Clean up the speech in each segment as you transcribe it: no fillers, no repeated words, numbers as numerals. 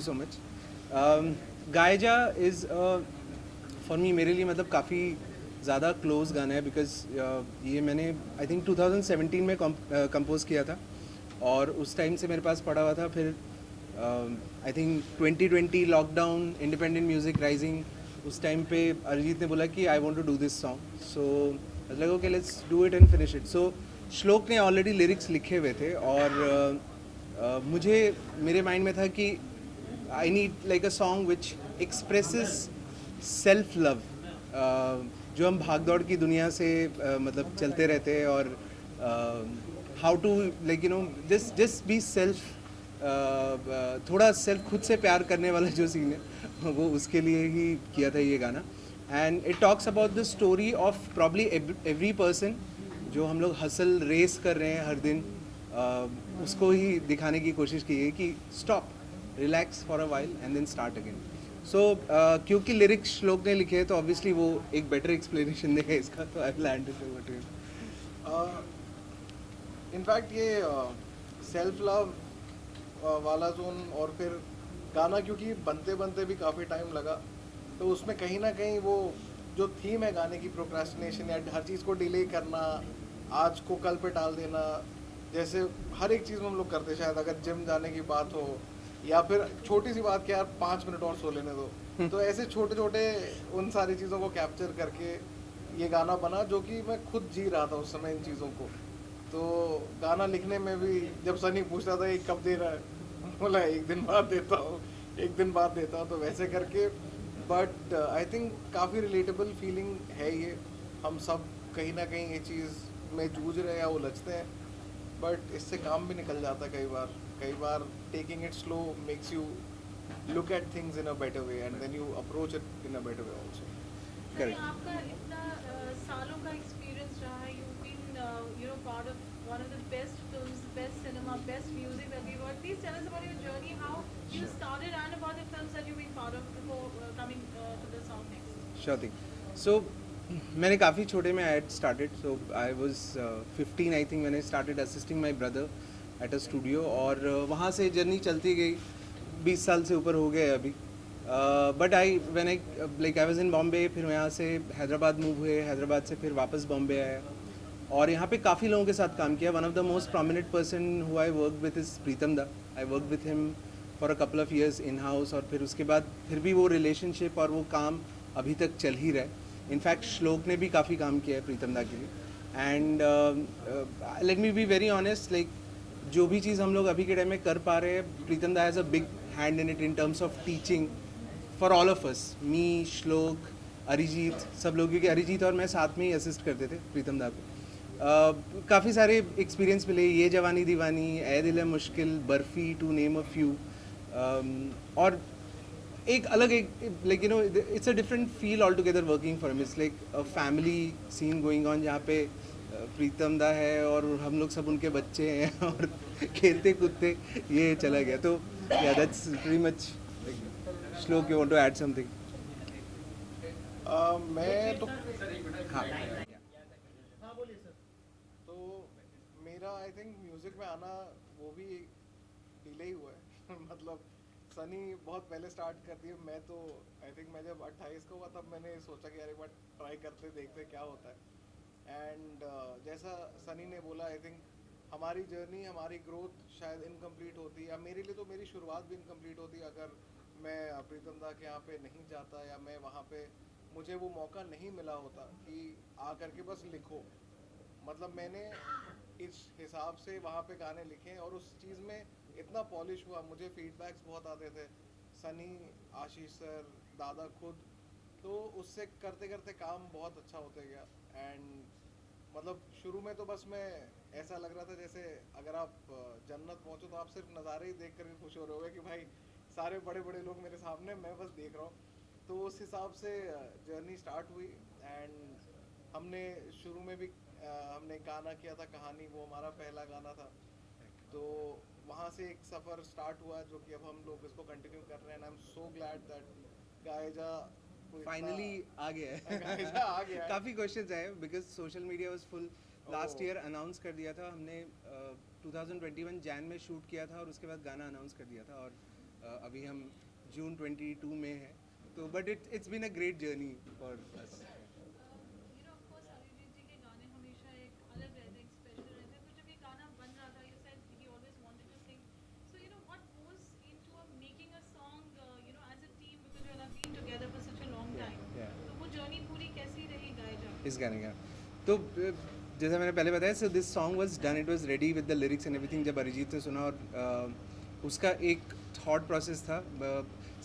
सो much. गायजा is for me, मेरे लिए मतलब काफ़ी ज़्यादा क्लोज गाना है बिकॉज ये मैंने आई थिंक 2017 में कंपोज किया था और उस टाइम से मेरे पास पड़ा हुआ था. फिर I think 2020 lockdown, independent music rising, उस टाइम पे अरिजीत ने बोला कि I want to do this song. So like okay let's do it and finish it. So Shlok ने ऑलरेडी लिरिक्स लिखे हुए थे और मुझे मेरे माइंड में था कि I need like a song which expresses self love. जो हम भाग दौड़ की दुनिया से मतलब चलते रहते हैं और how to like you know just just be self, थोड़ा सेल्फ खुद से प्यार करने वाला जो सीन है वो उसके लिए ही किया था ये गाना. And it talks about the story of probably every person जो हम लोग हसल रेस कर रहे हैं हर दिन. उसको ही दिखाने की कोशिश की है कि stop, relax for a while and then start again. So क्योंकि लिरिक्स श्लोक ने लिखे हैं तो ऑब्वियसली वो एक बेटर एक्सप्लेनेशन देगा इसका. तो I will hand it over to you. In fact ये सेल्फ लव वाला जोन और फिर गाना क्योंकि बनते बनते भी काफ़ी टाइम लगा, तो उसमें कहीं ना कहीं वो जो थीम है गाने की, प्रोक्रेस्टिनेशन या हर चीज़ को डिले करना, आज को कल पे टाल देना, जैसे हर एक चीज़ में हम लोग करते हैं. शायद अगर जिम जाने की बात हो या फिर छोटी सी बात कि यार 5 मिनट और सो लेने दो, तो ऐसे छोटे छोटे उन सारी चीज़ों को कैप्चर करके ये गाना बना, जो कि मैं खुद जी रहा था उस समय इन चीज़ों को. तो गाना लिखने में भी जब सनी पूछता था ये कब दे रहा है, बोला एक दिन बाद देता हूँ, एक दिन बाद देता हूँ, तो वैसे करके. बट आई थिंक काफ़ी रिलेटेबल फीलिंग है ये. हम सब कहीं ना कहीं ये चीज़ में जूझ रहे हैं या उलझते हैं, बट इससे काम भी निकल जाता है कई बार taking it slow makes you look at things in a better way and then you approach it in a better way also. Correct. आपका इतना सालों का एक्सपीरियंस रहा है, you been you know part of one of the best films, best cinema, best music that we work. Please tell us about your journey, how you started and about the films that you've been part of before coming to the song next. Sure thing. So मैंने काफ़ी छोटे में I started. So I was 15 I think मैंने started assisting my brother at a studio और वहाँ से journey चलती गई. 20 साल से ऊपर हो गए अभी. But I when I like I was in Bombay, फिर यहाँ से हैदराबाद मूव हुए, हैदराबाद से फिर वापस बॉम्बे आया और यहाँ पे काफ़ी लोगों के साथ काम किया. One of the most prominent person who I work with is Pritam da. I work with him for a couple of years in house और फिर उसके बाद फिर भी वो रिलेशनशिप और वो काम अभी तक चल ही रहा है. इनफैक्ट श्लोक ने भी काफ़ी काम किया है प्रीतम दा के लिए. And let me be very honest, like जो भी चीज़ हम लोग अभी के टाइम में कर पा रहे हैं, Pritam da has a big hand in it in terms of teaching for all of us, me, Shlok, Arijit, सब लोग. क्योंकि अरिजीत और मैं साथ में ही असिस्ट करते थे प्रीतम दा को. काफ़ी सारे एक्सपीरियंस मिले, ये जवानी दीवानी, ए Dil Hai Mushkil, Barfi, to name a few. और एक अलग एक like you know it's a different feel all together working for him. It's like a family scene going on जहाँ पे प्रीतम दा है और हम लोग सब उनके बच्चे हैं और खेलते कूदते ये चला गया. तो yeah that's pretty much. Shlok, you want to add something? मैं तो हाँ. तो मेरा आई थिंक म्यूज़िक में आना वो भी डिले ही हुआ है. मतलब सनी बहुत पहले स्टार्ट कर दिया. मैं तो आई थिंक मैं जब 28 का हुआ तब मैंने सोचा कि यार एक बार ट्राई करते देखते क्या होता है. एंड जैसा सनी ने बोला, आई थिंक हमारी जर्नी, हमारी ग्रोथ शायद इनकम्प्लीट होती, या मेरे लिए तो मेरी शुरुआत भी इनकम्प्लीट होती अगर मैं प्रीतम दा के यहाँ पे नहीं जाता, या मैं वहाँ पे मुझे वो मौका नहीं मिला होता कि आ करके बस लिखो. मतलब मैंने इस हिसाब से वहाँ पे गाने लिखे और उस चीज़ में इतना पॉलिश हुआ. मुझे फीडबैक्स बहुत आते थे, सनी, आशीष सर, दादा खुद. तो उससे करते करते काम बहुत अच्छा होते गया. एंड मतलब शुरू में तो बस मैं ऐसा लग रहा था जैसे अगर आप जन्नत पहुँचो तो आप सिर्फ नज़ारे ही देख करके खुश हो रहे होगे कि भाई सारे बड़े बड़े लोग मेरे सामने, मैं बस देख रहा हूँ. तो उस हिसाब से जर्नी स्टार्ट हुई. एंड हमने शुरू में भी हमने गाना किया था कहानी, वो हमारा पहला गाना था. तो वहाँ से एक सफ़र स्टार्ट हुआ जो कि अब हम लोग इसको कंटिन्यू कर रहे हैं. I am so glad that गायजा फाइनली आ गया है. गायजा आ गया है. काफ़ी क्वेश्चंस आए because social media was full. Last Oh. Year announce कर दिया था हमने. 2021 जैन में शूट किया था और उसके बाद गाना अनाउंस कर दिया था और अभी हम जून 22 में हैं, तो but it's been a great journey for us. Of course Arijit ji के गाने हमेशा एक अलग रहते हैं, स्पेशल रहते हैं. तो जब ये गाना बन रहा था, you said he always wanted to sing. So what goes into making a song as a team, because you have been together for such a long time. Yeah. तो वो जर्नी पूरी कैसी रही गाए जाके? इस गाने का तो जैसा मैंने पहले बताया, so this song was done, it was ready with the lyrics and everything. जब अरिजीत ने सुना और उसका एक थॉट प्रोसेस था.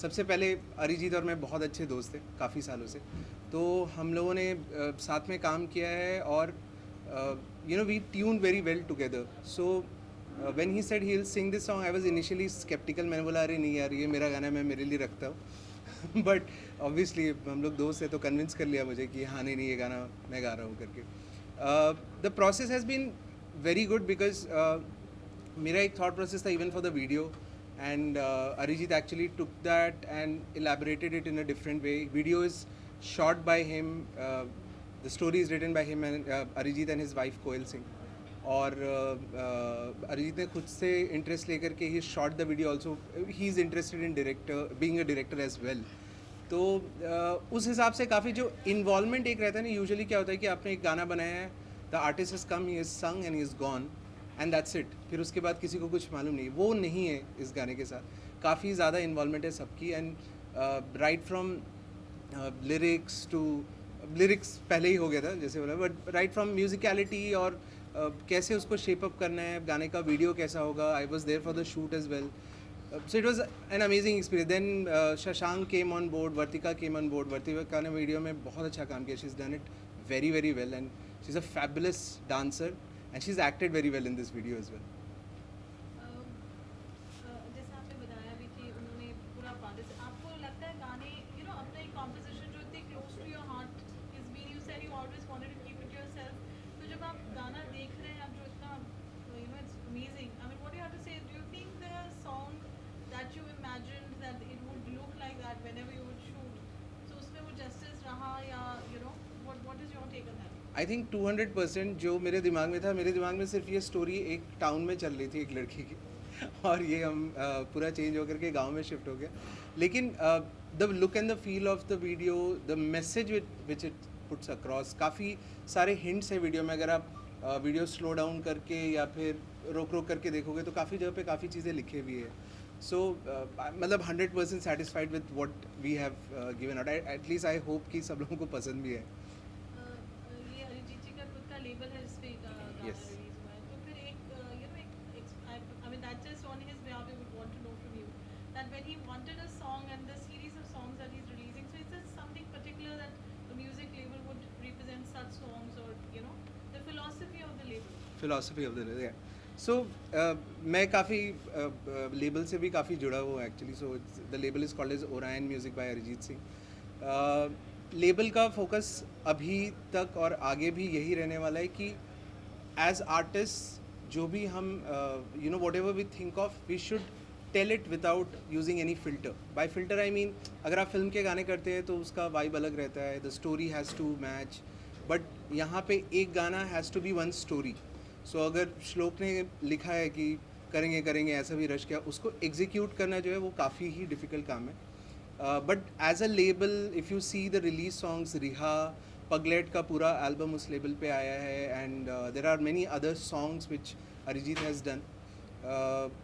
सबसे पहले अरिजीत और मैं बहुत अच्छे दोस्त थे काफ़ी सालों से, तो हम लोगों ने साथ में काम किया है और we tune very well together. So when he said he will sing this song, I was initially sceptical. मैंने बोला अरे नहीं यार, ये मेरा गाना है, मैं मेरे लिए रखता हूँ. बट ऑब्वियसली हम लोग दोस्त हैं तो कन्विंस कर लिया मुझे कि हाँ नहीं ये गाना मैं गा रहा हूँ करके. The process has been very good because मेरा एक थॉट प्रोसेस था even for the video, and Arijit actually took that and elaborated it in a different way. Video is shot by him, the story is written by him and Arijit and his wife Koyal Singh. और अरिजीत ने खुद से interest लेकर के ही shot the video also. He is interested in director, being a director as well. तो उस हिसाब से काफ़ी जो इन्वॉल्वमेंट एक रहता है ना, यूजुअली क्या होता है कि आपने एक गाना बनाया है, the artist is come, he is sung and he is gone and that's it. फिर उसके बाद किसी को कुछ मालूम नहीं. वो नहीं है इस गाने के साथ. काफ़ी ज़्यादा इन्वॉल्वमेंट है सबकी, and right from lyrics to, lyrics पहले ही हो गया था जैसे बोला, बट राइट फ्रॉम म्यूजिकलिटी और कैसे उसको शेप अप करना है, गाने का वीडियो कैसा होगा. I was there for the shoot as well. So it was an amazing experience. Then Shashank came on board, Vartika came on board. Vartika ने वीडियो में बहुत अच्छा काम किया. She's done it very very well and she's a fabulous dancer and she's acted very well in this video as well. जैसे आपने बताया भी कि उन्होंने पूरा पार्ट, आपको लगता है गाने अपना एक कॉम्पोजिशन जो इतनी close to your heart is been, you said you always wanted to keep it yourself. तो जब आप गाना देख रहे हैं, आप जो इतना it's amazing. I mean what you have to say, do you think the song that you imagined that it would look like that whenever you would shoot, so उसमें वो justice रहा या what is your take on that? I think 200% जो मेरे दिमाग में था, मेरे दिमाग में सिर्फ ये स्टोरी एक टाउन में चल रही थी एक लड़की की और ये हम पूरा चेंज होकर के गांव में शिफ्ट हो गया. लेकिन the look and the feel of the video, the message which it puts across, काफ़ी सारे हिंट्स है वीडियो में. अगर आप वीडियो स्लो डाउन करके या फिर रोक रोक करके देखोगे तो काफ़ी जगह पे काफ़ी चीज़ें लिखे हुई है. सो मतलब 100% satisfied with what we have given out. At least I hope कि सब लोगों को पसंद भी है. ये अरिजीत जी का खुद का लेबल है जिसपे गाना Yes. रिलीज हुआ है, तो फिर I mean that's just on his behalf we would want to know from you that when he wanted a song and the series of songs that he's releasing, so is there something particular that the music label would represent such songs, or the philosophy of the label? Philosophy of the so मैं काफ़ी label से भी काफ़ी जुड़ा हुआ हूँ actually. So the label is called as Oriyon music by Arijit Singh. Label का focus अभी तक और आगे भी यही रहने वाला है कि एज आर्टिस्ट जो भी हम whatever we think of, we should tell it without using any filter. By filter I mean अगर आप फिल्म के गाने करते हैं तो उसका वाइब अलग रहता है, the story has to match. But यहाँ पे एक गाना has to be one story. So अगर श्लोक ने लिखा है कि करेंगे करेंगे ऐसा भी रश किया, उसको एग्जीक्यूट करना जो है वो काफ़ी ही डिफ़िकल्ट काम है. But as a label if you see the release songs, Riha, Pagglait का पूरा एल्बम उस लेबल पे आया है, and there are many other songs which Arijit has done.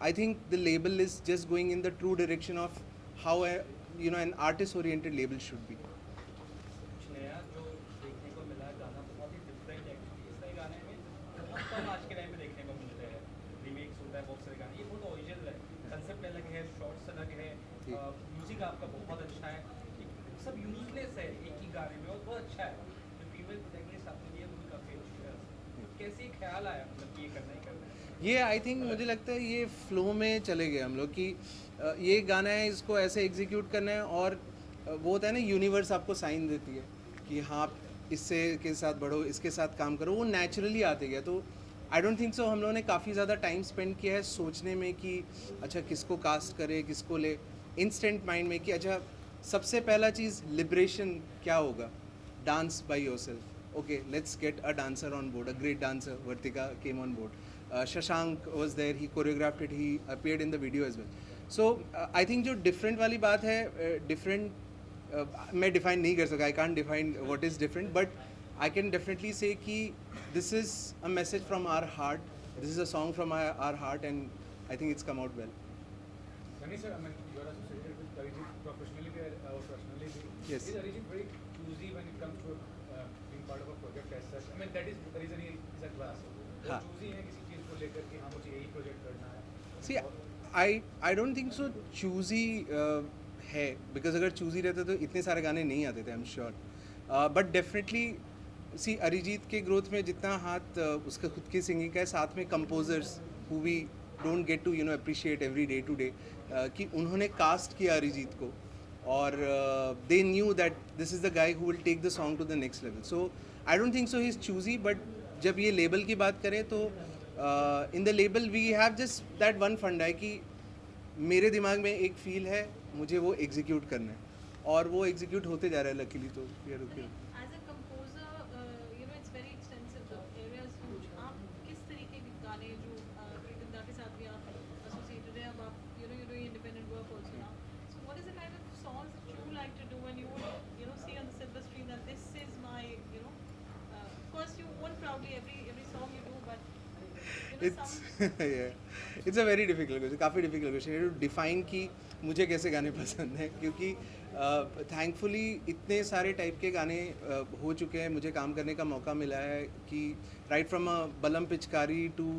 I think the label is just going in the true direction of how an artist oriented label should be. कुछ नया जो देखने को मिला, गाना बहुत ही डिफरेंट है. इस नए गाने में बहुत कम आज के टाइम में देखने को मिलते हैं. रीमेक्स होता है बहुत सारे गाने, ये बहुत ओरिजिनल है. कंसेप्ट अलग है, शॉर्ट्स अलग है, म्यूजिक आपका बहुत अच्छा है. एक सब यूनिकनेस है एक ही गाने में और बहुत अच्छा है. जो फीमेल प्रोटैगनिस्ट आपने लिए वो भी काफ़ी अच्छी है. कैसे ख्याल आया मतलब कि ये करना ही करना है? ये आई थिंक मुझे लगता है ये फ्लो में चले गए हम लोग कि ये गाना है, इसको ऐसे एग्जीक्यूट करना है. और वो होता है ना, यूनिवर्स आपको साइन देती है कि हाँ आप इससे के साथ बढ़ो, इसके साथ काम करो, वो नेचुरली आते गया. तो आई डोंट थिंक सो हम लोगों ने काफ़ी ज़्यादा टाइम स्पेंड किया है सोचने में कि अच्छा किसको कास्ट करे, किसको ले. इंस्टेंट माइंड में कि अच्छा सबसे पहला चीज़ लिबरेशन क्या होगा, dance by yourself. okay, let's get a dancer on board, a great dancer. Vartika came on board. Shashank was there, he choreographed it, he appeared in the video as well. So I think जो different वाली बात है, different मैं define नहीं कर सका, I can't define what is different, but I can definitely say कि this is a message from our heart, this is a song from our heart, and I think it's come out well. Sunny sir, I mean, you are associated with Arijit professionally or personally. Yes. Is Arijit very choosy when it comes to being part of a project as such? I mean, that is the reason he is a class. वो हाँ. choosy है किसी चीज़ को लेकर कि हाँ मुझे यही प्रोजेक्ट करना है. See, I don't think so choosy है, because अगर choosy रहता तो इतने सारे गाने नहीं आते थे, I'm sure. But definitely see, Arijit के ग्रोथ में जितना हाथ उसका खुद की सिंगिंग का है, साथ में composers who we don't get to appreciate every day to day, कि उन्होंने कास्ट किया अरिजीत को, और they knew that this is the guy who will take the song to the next level. So I don't think so he's choosy, but जब ये label की बात करें तो in the label we have just that one fund है कि मेरे दिमाग में एक फील है, मुझे वो एग्जीक्यूट करना है, और वो एग्जीक्यूट होते जा रहा है लकीली. तो यार okay. As a composer, it's very extensive. The area is huge. आप किस तरीके के गाने जो वृंदा के साथ भी आप associated हैं, अब आप you're doing independent work also now. So what is the kind of songs that you like to do when you would see on the silver screen that this is my of course you won't proudly every song you do, but it's some it's a very difficult question, काफ़ी difficult question है to define कि मुझे कैसे गाने पसंद हैं, क्योंकि thankfully इतने सारे टाइप के गाने हो चुके हैं, मुझे काम करने का मौका मिला है कि राइट फ्रॉम बलम पिचकारी टू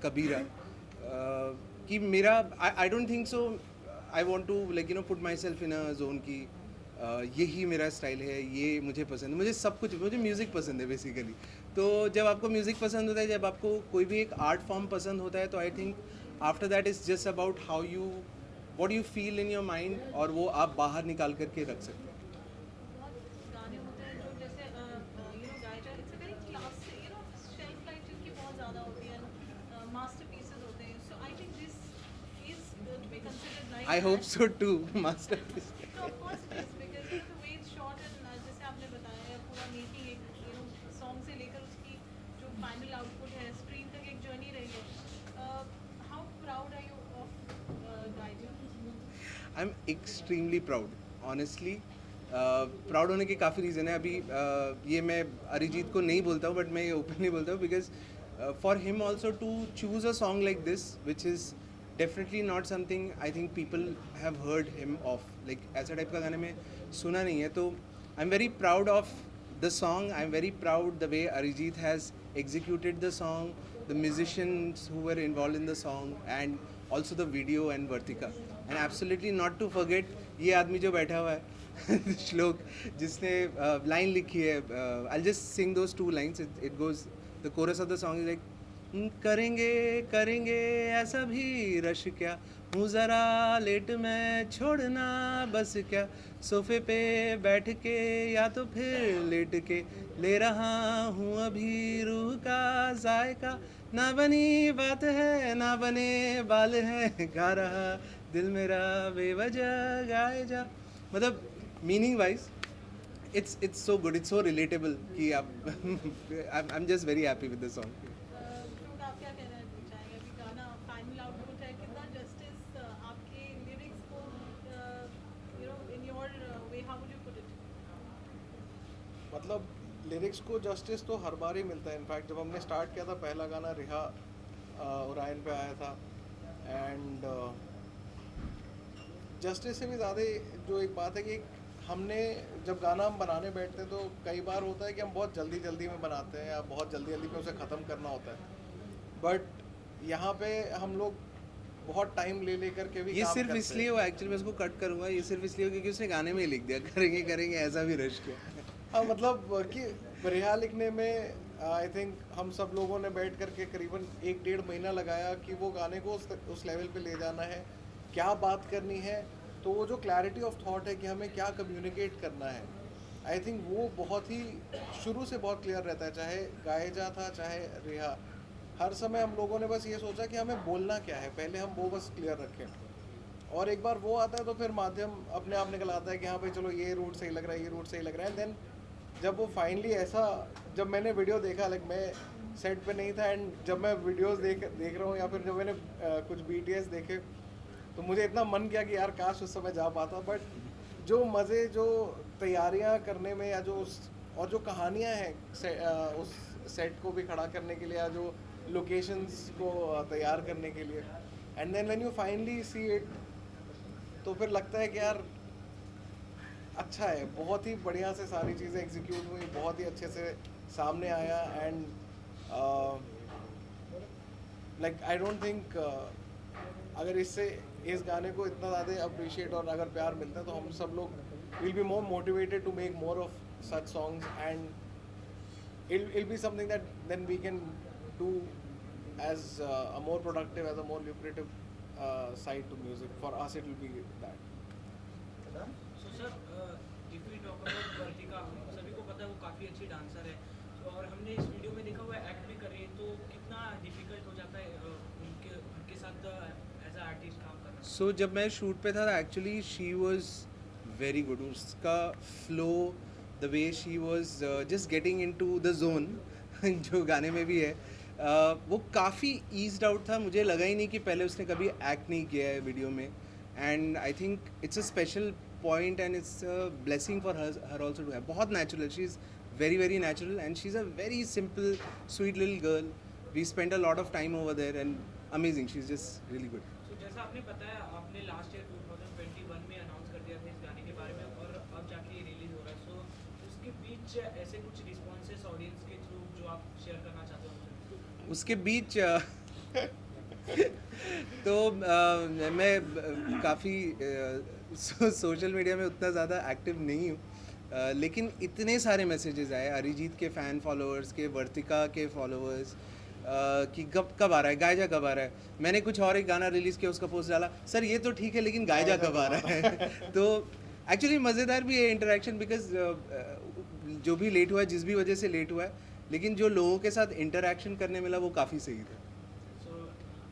कबीरा, कि मेरा I don't think so I want to put myself in a zone की यही मेरा स्टाइल है, ये मुझे पसंद है, मुझे सब कुछ, मुझे म्यूज़िक पसंद है बेसिकली. तो जब आपको म्यूज़िक पसंद होता है, जब आपको कोई भी एक आर्ट फॉर्म पसंद होता है, तो I think after that is just about how you what you feel in your mind, और वो आप बाहर निकाल करके रख सकते हैं. बहुत गाने होते हैं जो जैसे गाए जाए, it's a very classic, shelf life जिनकी बहुत ज़्यादा होती है, मास्टरपीसेस होते हैं. So I think this is to be considered like I hope so too masterpiece. No, of course it is, because the way it's shot and जैसे आपने बताया पूरा मेकिंग एक सॉन्ग से लेकर उसकी जो फाइनल आउटपुट है स्क्रीन तक एक जर्नी रही है. How proud are you of guide? I am extremely proud, honestly. Proud होने के काफ़ी रीज़न है. अभी ये मैं अरिजीत को नहीं बोलता हूँ, बट मैं ये ओपनली बोलता हूँ, because for him also to choose a song like this which is definitely not something I think people have heard him of, like ऐसा टाइप का गाने में सुना नहीं है. तो I am very proud of the song, I am very proud the way Arijit has executed the song, the musicians who were involved in the song, and also the video and Vartika. And absolutely not to forget ये आदमी जो बैठा हुआ है श्लोक, जिसने line लिखी है. I'll just sing those two lines. It goes, the chorus of the song is like, करेंगे करेंगे ऐसा भी रश क्या, हूँ ज़रा लेट मैं छोड़ना बस क्या, सोफे पे बैठ के या तो फिर लेट के, ले रहा हूँ अभी रूह का जायका, ना बनी बात है ना बने बाल है, गा रहा दिल मेरा बेवजह गाए जा. मतलब meaning wise it's so good, it's so relatable कि आप I'm just very happy with the song. ध्रुव, आप क्या कहना चाहेंगे? अभी गाना फाइनल आउटपुट है, कितना जस्टिस आपके लिरिक्स को in your way, how would you put it? मतलब लिरिक्स को जस्टिस तो हर बार ही मिलता है. इनफैक्ट जब हमने स्टार्ट किया था, पहला गाना रिहा ओरायन पे आया था, एंड जस्टिस से भी ज़्यादा जो एक बात है कि हमने जब गाना हम बनाने बैठते हैं तो कई बार होता है कि हम बहुत जल्दी जल्दी में बनाते हैं या बहुत जल्दी जल्दी में उसे ख़त्म करना होता है, बट यहाँ पे हम लोग बहुत टाइम ले लेकर के भी ये काम सिर्फ करते इसलिए हैं. वो एक्चुअली मैं इसको कट करूँगा, ये सिर्फ इसलिए क्योंकि उसने गाने में ही लिख दिया करेंगे करेंगे ऐसा भी रश किया. हाँ, मतलब कि रिहा लिखने में आई थिंक हम सब लोगों ने बैठ करके करीबन 1-1.5 महीना लगाया कि वो गाने को उस लेवल पे ले जाना है, क्या बात करनी है. तो वो जो क्लैरिटी ऑफ थॉट है कि हमें क्या कम्युनिकेट करना है, आई थिंक वो बहुत ही शुरू से बहुत क्लियर रहता है. चाहे गाए जा था चाहे रिहा, हर समय हम लोगों ने बस ये सोचा कि हमें बोलना क्या है, पहले हम वो बस क्लियर रखें, और एक बार वो आता है तो फिर माध्यम अपने आप निकल आता है कि हाँ भाई चलो ये रूट सही लग रहा है, ये रूट सही लग रहा है. देन जब वो फाइनली ऐसा, जब मैंने वीडियो देखा, लाइक मैं सेट पे नहीं था, एंड जब मैं वीडियोस देख रहा हूँ या फिर जब मैंने कुछ BTS देखे, तो मुझे इतना मन किया कि यार काश उस समय जा पाता, बट जो मज़े, जो तैयारियां करने में, या और जो कहानियां हैं उस सेट को भी खड़ा करने के लिए, या जो लोकेशंस को तैयार करने के लिए, and then when you finally see it, तो फिर लगता है कि यार अच्छा है, बहुत ही बढ़िया से सारी चीज़ें एग्जीक्यूट हुई, बहुत ही अच्छे से सामने आया, and like I don't think अगर इस गाने को इतना ज़्यादा अप्रिशिएट और अगर प्यार मिलता है तो हम सब लोग will be more motivated to make more of such songs, and it'll be something that then we can do as a more productive, as a more lucrative side to music. For us it will be that. So sir if we talk about Vartika, हम सभी को पता है वो काफ़ी अच्छी dancer है, और हमने इस वीडियो में देखा हुआ एक्ट भी कर रही है, तो कितना डिफिकल्ट हो जाता है उनके साथ एज अ आर्टिस्ट काम करना? सो जब मैं शूट पे था actually she was very good. उसका flow, the way she was just getting into the zone जो गाने में भी है, वो काफ़ी ईज्ड आउट था. मुझे लगा ही नहीं कि पहले उसने कभी एक्ट नहीं किया है वीडियो में, and I think it's a special point and it's a blessing for her also to have. बहुत natural, she is very very natural, and she is a very simple sweet little girl. We spend a lot of time over there, and amazing, she is just really good. So जैसा आपने बताया, आपने last year 2021 में announce कर दिया था इस गाने के बारे में, और अब जाके ये रिलीज हो रहा है. सो उसके बीच ऐसे कुछ रिस्पॉन्सेस ऑडियंस के थ्रू जो आप शेयर करना चाहते हो हमसे? उसके बीच तो मैं काफ़ी सोशल मीडिया में उतना ज़्यादा एक्टिव नहीं हूँ, लेकिन इतने सारे मैसेजेस आए अरिजीत के फ़ैन फॉलोअर्स के, वर्तिका के फॉलोअर्स कि कब आ रहा है गायजा, कब आ रहा है. मैंने कुछ और एक गाना रिलीज़ किया, उसका पोस्ट डाला, सर ये तो ठीक है लेकिन गायजा कब आ रहा है. तो एक्चुअली मज़ेदार भी है इंटरेक्शन, बिकॉज जो भी लेट हुआ है, जिस भी वजह से लेट हुआ है, लेकिन जो लोगों के साथ इंटरेक्शन करने मिला वो काफ़ी सही था.